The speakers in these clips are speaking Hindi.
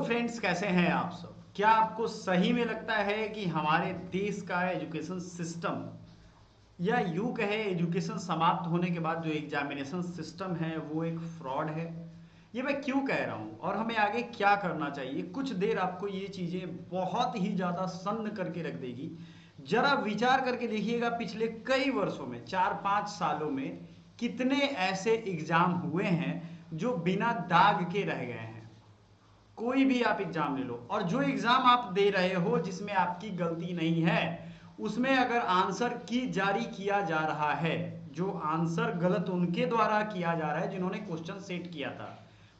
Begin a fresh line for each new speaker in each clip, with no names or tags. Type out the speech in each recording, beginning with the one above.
फ्रेंड्स, कैसे हैं आप सब? क्या आपको सही में लगता है कि हमारे देश का एजुकेशन सिस्टम या यूं कहे एजुकेशन समाप्त होने के बाद जो एग्जामिनेशन सिस्टम है वो एक फ्रॉड है? ये मैं क्यों कह रहा हूं और हमें आगे क्या करना चाहिए, कुछ देर आपको ये चीजें बहुत ही ज्यादा सन्न करके रख देगी। जरा विचार करके देखिएगा, पिछले कई वर्षों में 4-5 सालों में कितने ऐसे एग्जाम हुए हैं जो बिना दाग के रह गए हैं। कोई भी आप एग्जाम ले लो, और जो एग्जाम आप दे रहे हो जिसमें आपकी गलती नहीं है, उसमें अगर आंसर की जारी किया जा रहा है, जो आंसर गलत उनके द्वारा किया जा रहा है जिन्होंने क्वेश्चन सेट किया था,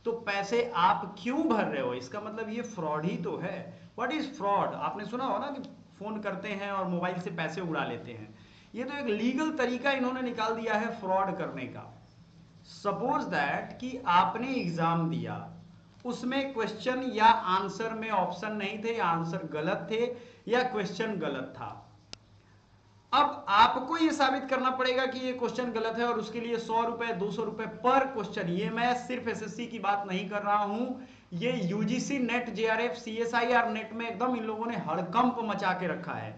तो पैसे आप क्यों भर रहे हो? इसका मतलब ये फ्रॉड ही तो है। What is fraud? आपने सुना हो ना कि फोन करते हैं और मोबाइल से पैसे उड़ा लेते हैं। ये तो एक लीगल तरीका इन्होंने निकाल दिया है फ्रॉड करने का। सपोज दैट कि आपने एग्जाम दिया, उसमें क्वेश्चन या आंसर में ऑप्शन नहीं थे, या आंसर गलत थे, या क्वेश्चन गलत था। अब आपको यह साबित करना पड़ेगा कि ये क्वेश्चन गलत है, और उसके लिए 100 रुपए 200 रुपए पर क्वेश्चन। ये मैं सिर्फ एसएससी की बात नहीं कर रहा हूं, ये UGC net, JRF, CSIR net में एकदम इन लोगों ने हड़कंप मचा के रखा है।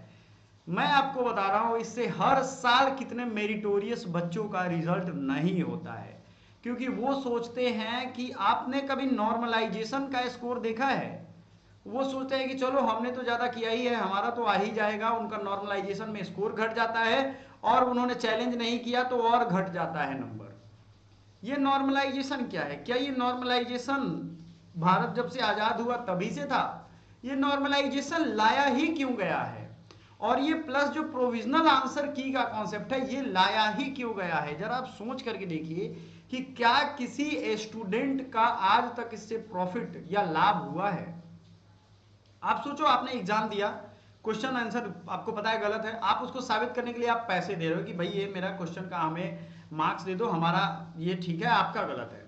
मैं आपको बता रहा हूं, इससे हर साल कितने मेरिटोरियस बच्चों का रिजल्ट नहीं होता है, क्योंकि वो सोचते हैं कि आपने कभी नॉर्मलाइजेशन का स्कोर देखा है? वो सोचते हैं कि चलो हमने तो ज्यादा किया ही है, हमारा तो आ ही जाएगा। उनका नॉर्मलाइजेशन में स्कोर घट जाता है, और उन्होंने चैलेंज नहीं किया तो और घट जाता है नंबर। ये नॉर्मलाइजेशन क्या है? क्या ये नॉर्मलाइजेशन भारत जब से आजाद हुआ तभी से था? ये नॉर्मलाइजेशन लाया ही क्यों गया है? और ये प्लस जो प्रोविजनल आंसर की का कॉन्सेप्ट है, ये लाया ही क्यों गया है? जरा आप सोच करके देखिए कि क्या किसी स्टूडेंट का आज तक इससे प्रॉफिट या लाभ हुआ है? आप सोचो, आपने एग्जाम दिया, क्वेश्चन आंसर आपको पता है गलत है, आप उसको साबित करने के लिए आप पैसे दे रहे हो कि भाई ये मेरा क्वेश्चन का हमें मार्क्स दे दो, हमारा ये ठीक है, आपका गलत है।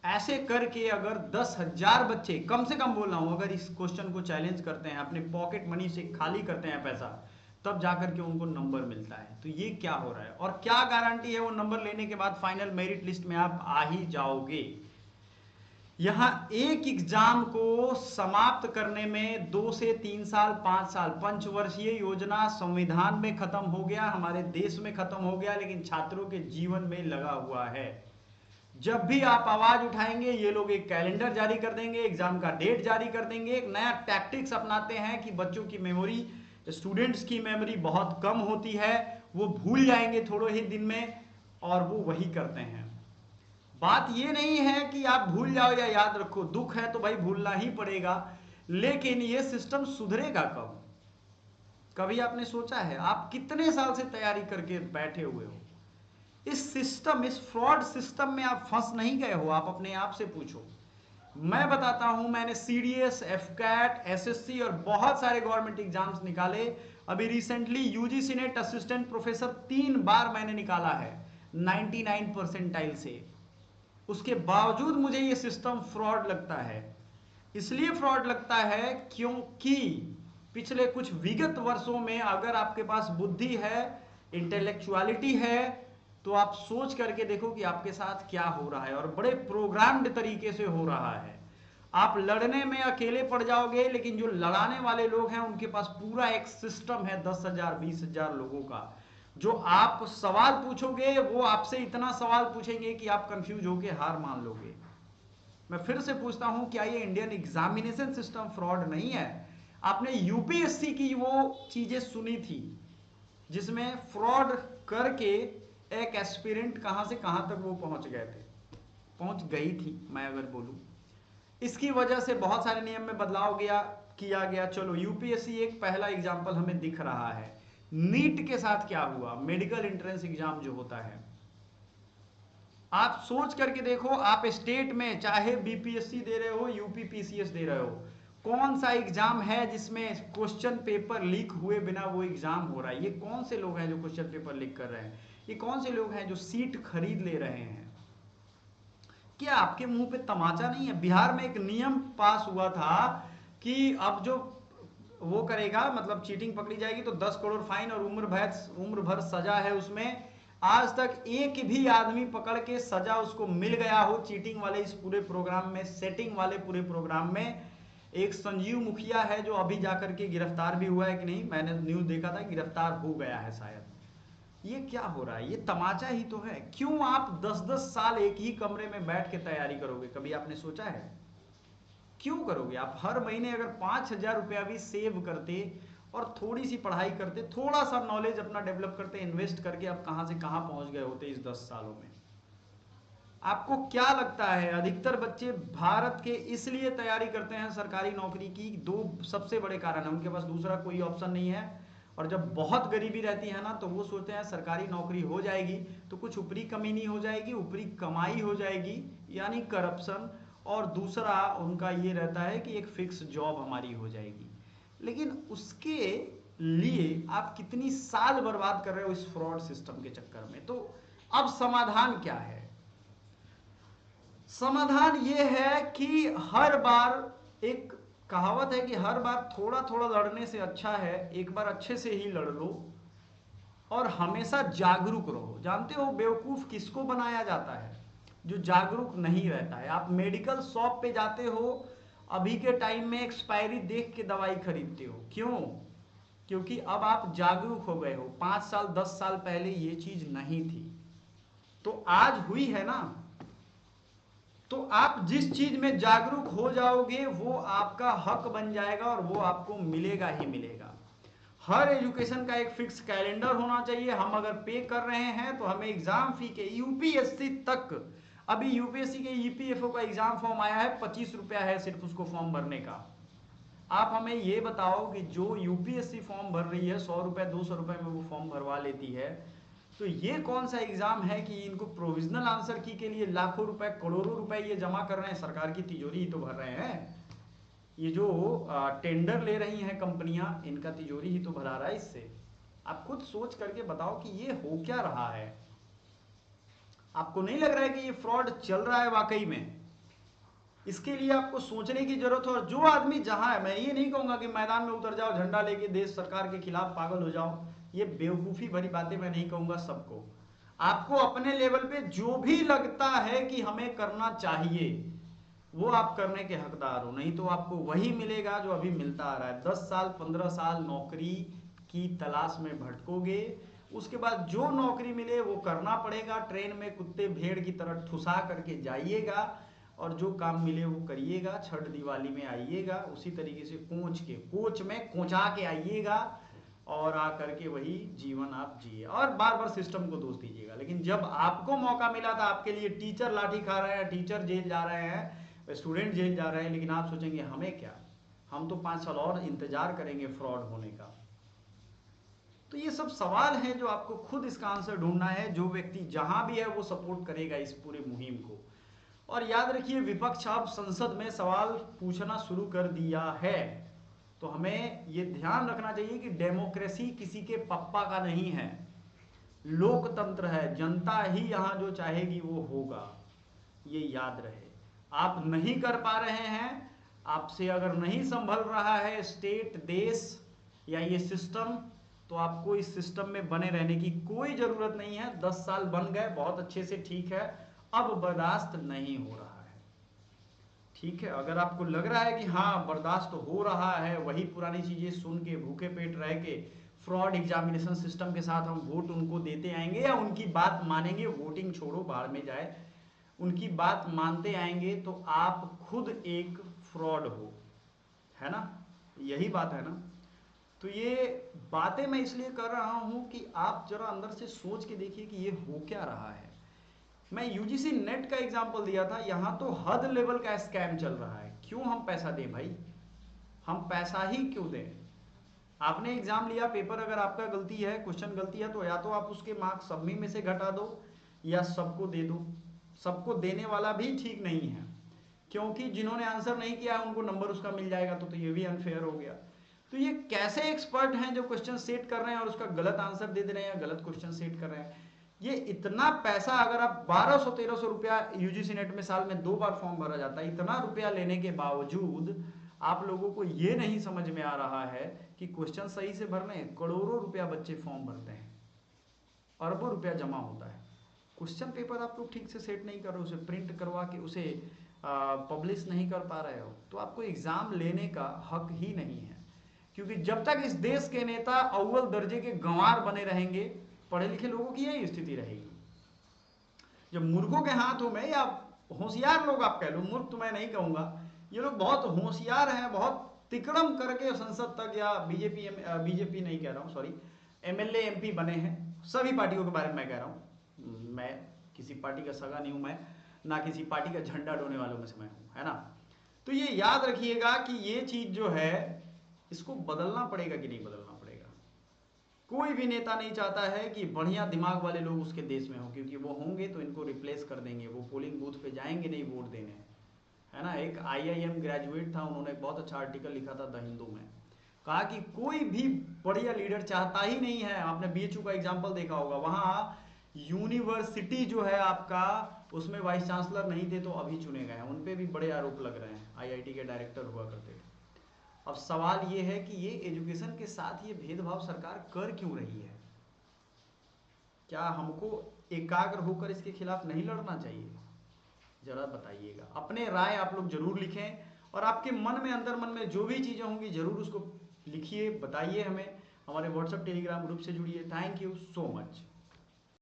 ऐसे करके अगर 10,000 बच्चे, कम से कम बोल रहा हूं, अगर इस क्वेश्चन को चैलेंज करते हैं, अपने पॉकेट मनी से खाली करते हैं पैसा, तब जाकर के उनको नंबर मिलता है, तो ये क्या हो रहा है? और क्या गारंटी है वो नंबर लेने के बाद फाइनल मेरिट लिस्ट में आप आ ही जाओगे? यहां एक एग्जाम को समाप्त करने में 2 से 3 साल, 5 साल, पंचवर्षीय योजना संविधान में खत्म हो गया, हमारे देश में खत्म हो गया, लेकिन छात्रों के जीवन में लगा हुआ है। जब भी आप आवाज उठाएंगे, ये लोग एक कैलेंडर जारी कर देंगे, एग्जाम का डेट जारी कर देंगे, एक नया टैक्टिक्स अपनाते हैं कि बच्चों की मेमोरी, स्टूडेंट्स की मेमोरी बहुत कम होती है, वो भूल जाएंगे थोड़े ही दिन में, और वो वही करते हैं। बात ये नहीं है कि आप भूल जाओ या याद रखो, दुख है तो भाई भूलना ही पड़ेगा, लेकिन ये सिस्टम सुधरेगा कब? कभी आपने सोचा है? आप कितने साल से तैयारी करके बैठे हुए हो? इस सिस्टम, इस फ्रॉड सिस्टम में आप फंस नहीं गए हो? आप अपने आप से पूछो। मैं बताता हूं, मैंने सीडीएस, एफकैट, एसएससी और बहुत सारे गवर्नमेंट एग्जाम्स निकाले। अभी recently UGC net assistant professor 3 बार मैंने निकाला है 99 परसेंटाइल से। उसके बावजूद मुझे ये सिस्टम फ्रॉड लगता है। इसलिए फ्रॉड लगता है क्योंकि पिछले कुछ विगत वर्षों में अगर आपके पास बुद्धि है, इंटेलेक्चुअलिटी है, तो आप सोच करके देखो कि आपके साथ क्या हो रहा है, और बड़े प्रोग्राम्ड तरीके से हो रहा है। आप लड़ने में अकेले पड़ जाओगे, लेकिन जो लड़ाने वाले लोग हैं उनके पास पूरा एक सिस्टम है 10,000 20,000 लोगों का। जो आप सवाल पूछोगे वो आपसे इतना सवाल पूछेंगे कि आप कंफ्यूज होकर हार मान लोगे। मैं फिर से पूछता हूं, क्या ये इंडियन एग्जामिनेशन सिस्टम फ्रॉड नहीं है? आपने यूपीएससी की वो चीजें सुनी थी जिसमें फ्रॉड करके एक एस्पिरेंट कहां से कहां तक वो पहुंच गए थे, पहुंच गई थी मैं अगर बोलूं। इसकी वजह से बहुत सारे नियम में बदलाव किया गया। चलो, यूपीएससी एक पहला एग्जाम्पल हमें दिख रहा है। नीट के साथ क्या हुआ? मेडिकल एंट्रेंस एग्जाम जो होता है, आप सोच करके देखो, आप स्टेट में चाहे बीपीएससी दे रहे हो, यूपीपीसीएस दे रहे हो, कौन सा एग्जाम है जिसमें क्वेश्चन पेपर लीक हुए बिना वो एग्जाम हो रहा है? ये कौन से लोग हैं जो क्वेश्चन पेपर लीक कर रहे हैं? ये कौन से लोग हैं जो सीट खरीद ले रहे हैं? क्या आपके मुंह पे तमाचा नहीं है? बिहार में एक नियम पास हुआ था कि अब जो वो करेगा, मतलब चीटिंग पकड़ी जाएगी तो 10 करोड़ फाइन और उम्र भर सजा है उसमें। आज तक एक भी आदमी पकड़ के सजा उसको मिल गया हो चीटिंग वाले इस पूरे प्रोग्राम में, सेटिंग वाले पूरे प्रोग्राम में? एक संजीव मुखिया है जो अभी जाकर के गिरफ्तार भी हुआ है कि नहीं, मैंने न्यूज देखा था, गिरफ्तार हो गया है शायद। ये क्या हो रहा है? ये तमाचा ही तो है। क्यों आप 10-10 साल एक ही कमरे में बैठ के तैयारी करोगे? कभी आपने सोचा है? क्यों करोगे? आप हर महीने अगर 5,000 रुपया भी सेव करते और थोड़ी सी पढ़ाई करते, थोड़ा सा नॉलेज अपना डेवलप करते, इन्वेस्ट करके आप कहां से कहां पहुंच गए होते इस 10 सालों में। आपको क्या लगता है अधिकतर बच्चे भारत के इसलिए तैयारी करते हैं सरकारी नौकरी की? दो सबसे बड़े कारण है, उनके पास दूसरा कोई ऑप्शन नहीं है। और जब बहुत गरीबी रहती है ना, तो वो सोचते हैं सरकारी नौकरी हो जाएगी तो कुछ ऊपरी कमीनी हो जाएगी, ऊपरी कमाई हो जाएगी, यानी करप्शन। और दूसरा उनका ये रहता है कि एक फिक्स जॉब हमारी हो जाएगी। लेकिन उसके लिए आप कितनी साल बर्बाद कर रहे हो इस फ्रॉड सिस्टम के चक्कर में। तो अब समाधान क्या है? समाधान ये है कि हर बार, एक कहावत है कि हर बार थोड़ा थोड़ा लड़ने से अच्छा है एक बार अच्छे से ही लड़ लो, और हमेशा जागरूक रहो। जानते हो बेवकूफ किसको बनाया जाता है? जो जागरूक नहीं रहता है। आप मेडिकल शॉप पे जाते हो, अभी के टाइम में एक्सपायरी देख के दवाई खरीदते हो। क्यों? क्योंकि अब आप जागरूक हो गए हो। 5 साल 10 साल पहले ये चीज नहीं थी, तो आज हुई है ना। तो आप जिस चीज में जागरूक हो जाओगे वो आपका हक बन जाएगा और वो आपको मिलेगा ही मिलेगा। हर एजुकेशन का एक फिक्स कैलेंडर होना चाहिए। हम अगर पे कर रहे हैं तो हमें एग्जाम फी के यूपीएससी तक, अभी यूपीएससी के ईपीएफओ का एग्जाम फॉर्म आया है, 25 रुपया है सिर्फ उसको फॉर्म भरने का। आप हमें ये बताओ कि जो यूपीएससी फॉर्म भर रही है 100 रुपये 200 रुपये में वो फॉर्म भरवा लेती है, तो ये कौन सा एग्जाम है कि इनको प्रोविजनल आंसर की के लिए लाखों रुपए करोड़ों रुपए ये जमा कर रहे हैं? सरकार की तिजोरी ही तो भर रहे हैं। ये जो टेंडर ले रही हैं कंपनियां, इनका तिजोरी ही तो भरा रहा है इससे। आप खुद सोच करके बताओ कि ये हो क्या रहा है। आपको नहीं लग रहा है कि ये फ्रॉड चल रहा है वाकई में? इसके लिए आपको सोचने की जरूरत है। और जो आदमी जहां है, मैं ये नहीं कहूंगा कि मैदान में उतर जाओ, झंडा लेके देश सरकार के खिलाफ पागल हो जाओ, ये बेवकूफी भरी बातें मैं नहीं कहूंगा सबको। आपको अपने लेवल पे जो भी लगता है कि हमें करना चाहिए वो आप करने के हकदार हो, नहीं तो आपको वही मिलेगा जो अभी मिलता आ रहा है। 10 साल 15 साल नौकरी की तलाश में भटकोगे, उसके बाद जो नौकरी मिले वो करना पड़ेगा। ट्रेन में कुत्ते भेड़ की तरह ठुसा करके जाइएगा और जो काम मिले वो करिएगा। छठ दिवाली में आइएगा उसी तरीके से कोच में कोचा के आइएगा और आकर के वही जीवन आप जिए और बार बार सिस्टम को दोष दीजिएगा। लेकिन जब आपको मौका मिला था, आपके लिए टीचर लाठी खा रहे हैं, टीचर जेल जा रहे हैं, स्टूडेंट जेल जा रहे हैं, लेकिन आप सोचेंगे हमें क्या, हम तो 5 साल और इंतजार करेंगे फ्रॉड होने का। तो ये सब सवाल हैं जो आपको खुद इसका आंसर ढूंढना है। जो व्यक्ति जहां भी है वो सपोर्ट करेगा इस पूरे मुहिम को। और याद रखिए, विपक्ष अब संसद में सवाल पूछना शुरू कर दिया है, तो हमें ये ध्यान रखना चाहिए कि डेमोक्रेसी किसी के पप्पा का नहीं है, लोकतंत्र है। जनता ही यहां जो चाहेगी वो होगा, ये याद रहे। आप नहीं कर पा रहे हैं, आपसे अगर नहीं संभल रहा है स्टेट, देश या ये सिस्टम, तो आपको इस सिस्टम में बने रहने की कोई जरूरत नहीं है। 10 साल बन गए बहुत अच्छे से, ठीक है, अब बर्दाश्त नहीं हो रहा है। ठीक है, अगर आपको लग रहा है कि हाँ बर्दाश्त हो रहा है, वही पुरानी चीजें सुन के भूखे पेट रह के फ्रॉड एग्जामिनेशन सिस्टम के साथ हम वोट उनको देते आएंगे या उनकी बात मानेंगे, वोटिंग छोड़ो बाहर में जाए, उनकी बात मानते आएंगे, तो आप खुद एक फ्रॉड हो, है ना? यही बात है ना? तो ये बातें मैं इसलिए कर रहा हूं कि आप जरा अंदर से सोच के देखिए कि ये हो क्या रहा है। मैं यूजीसी नेट का एग्जांपल दिया था, यहां तो हद लेवल का स्कैम चल रहा है। क्यों हम पैसा दें भाई? हम पैसा ही क्यों दें? आपने एग्जाम लिया, पेपर अगर आपका गलती है, क्वेश्चन गलती है, तो या तो आप उसके मार्क्स सब में से घटा दो या सबको दे दो। सबको देने वाला भी ठीक नहीं है, क्योंकि जिन्होंने आंसर नहीं किया उनको नंबर उसका मिल जाएगा, तो ये भी अनफेयर हो गया। तो ये कैसे एक्सपर्ट हैं जो क्वेश्चन सेट कर रहे हैं और उसका गलत आंसर दे रहे हैं, गलत क्वेश्चन सेट कर रहे हैं? ये इतना पैसा, अगर आप 1200-1300 रुपया, यूजीसी नेट में साल में 2 बार फॉर्म भरा जाता है, इतना रुपया लेने के बावजूद आप लोगों को ये नहीं समझ में आ रहा है कि क्वेश्चन सही से भरने हैं। करोड़ों रुपया बच्चे फॉर्म भरते हैं, अरबों रुपया जमा होता है, क्वेश्चन पेपर आप लोग ठीक से सेट नहीं कर रहे, उसे प्रिंट करवा के उसे पब्लिश नहीं कर पा रहे हो तो आपको एग्जाम लेने का हक ही नहीं है, क्योंकि जब तक इस देश के नेता अव्वल दर्जे के गंवार बने रहेंगे, पढ़े लिखे लोगों की यही स्थिति रहेगी। जब मूर्खों के हाथों में, या होशियार लोग आप कह लो, मूर्ख तो मैं नहीं कहूंगा, ये लोग बहुत होशियार हैं, बहुत तिकड़म करके संसद तक या बीजेपी नहीं कह रहा हूँ, सॉरी, एमएलए एमपी बने हैं। सभी पार्टियों के बारे में मैं कह रहा हूँ, मैं किसी पार्टी का सगा नहीं हूं, मैं ना किसी पार्टी का झंडा ढोने वालों में से मैं हूं, है ना। तो ये याद रखिएगा कि ये चीज जो है इसको बदलना पड़ेगा कि नहीं बदलना पड़ेगा। कोई भी नेता नहीं चाहता है कि बढ़िया दिमाग वाले लोग उसके देश में हो, क्योंकि वो होंगे तो इनको रिप्लेस कर देंगे, वो पोलिंग बूथ पे जाएंगे नहीं वोट देने, है ना। एक आईआईएम ग्रेजुएट था, उन्होंने एक बहुत अच्छा आर्टिकल लिखा था द हिंदू में, कहा कि कोई भी बढ़िया लीडर चाहता ही नहीं है। आपने बीएचयू का एग्जाम्पल देखा होगा, वहां यूनिवर्सिटी जो है आपका, उसमें वाइस चांसलर नहीं थे तो अभी चुने गए हैं, उन पे भी बड़े आरोप लग रहे हैं, आईआईटी के डायरेक्टर हुआ करते थे। अब सवाल ये है कि ये एजुकेशन के साथ ये भेदभाव सरकार कर क्यों रही है? क्या हमको एकाग्र होकर इसके खिलाफ नहीं लड़ना चाहिए? जरा बताइएगा। अपने राय आप लोग जरूर लिखें, और आपके मन में, अंदर मन में जो भी चीजें होंगी जरूर उसको लिखिए, बताइए हमें। हमारे व्हाट्सएप टेलीग्राम ग्रुप से जुड़िए। Thank you so much.